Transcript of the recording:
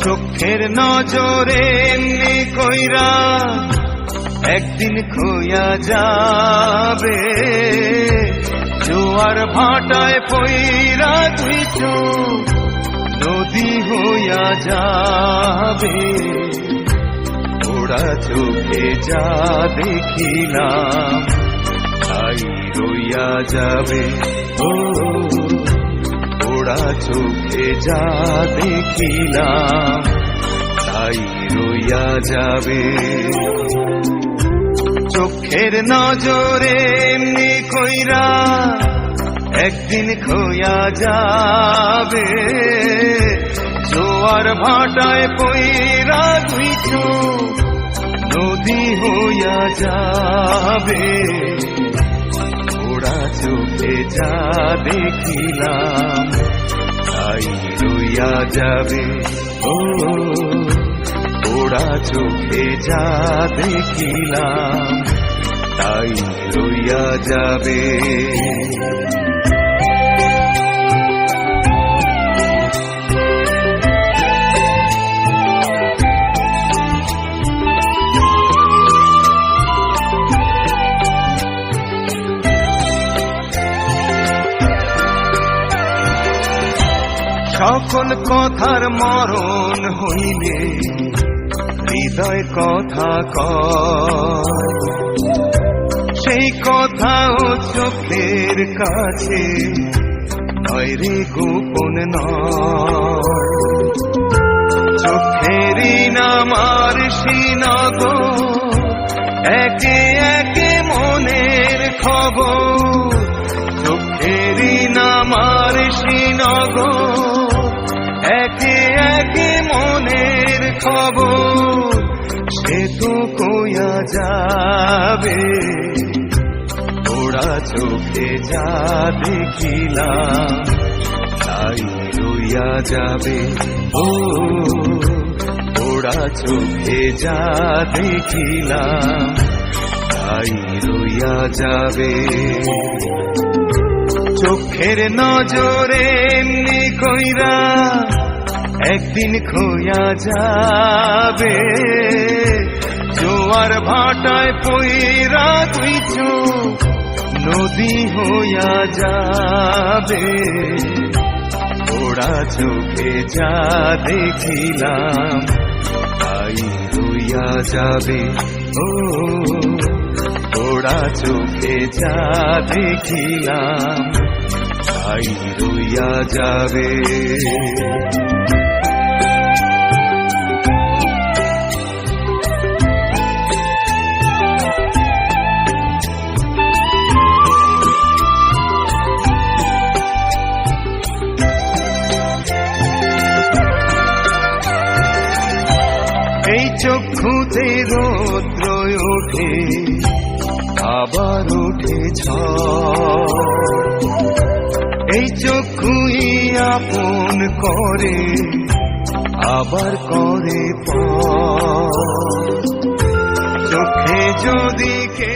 চোখের নজরে এমনি কইরা একদিন খোয়া যাবে, জোয়ার ভাটায় পইরা তুই চোখ নদী হইয়া যাবে। ওরা চোখে যা দেখিলাম তাই রইয়া যাবে। ও ওরা চোখে যা দেখিলাম তাই রইয়া যাবে। চোখের নজরে এমনি কইরা একদিন খোয়া যাবে, জোয়ার ভাটায় পইরা দুই চোখ নদী হইয়া যাবে। ওরা চোখে যা দেখিলাম তাই রইয়া যাবে। ও ওরা চোখে যা দেখিলাম তাই রইয়া যাবে। সকল কথার মরণ হইলে হৃদয় কথা কয়, সেই কথাও চোখের কাছে নয় রে গোপন নয়। চোখেরই নামার সিনগ একে একে মনের খবর, চোখেরই নামার সিনগ একে একে মনের খবর, সে তো কইয়া যাবে। ওরা চোখে যা দেখিলাম তাই রইয়া যাবে। ও ওরা চোখে যা দেখিলাম তাই রইয়া যাবে। চোখের নজরে এমনি কইরা একদিন খোয়া যাবে, জোয়ার ভাটায় পইরা তুই চোখ নদী হইয়া যাবে। ওরা চোখে যা দেখিলাম তাই রইয়া যাবে। ও ওরা চোখে যা দেখিলাম তাই রইয়া যাবে। এই চক্ষুতে রৌদ্র ওঠে আবার ওঠে ঝড়, এই চক্ষুই আপন করে আবার করে পর। চোখে যদি কে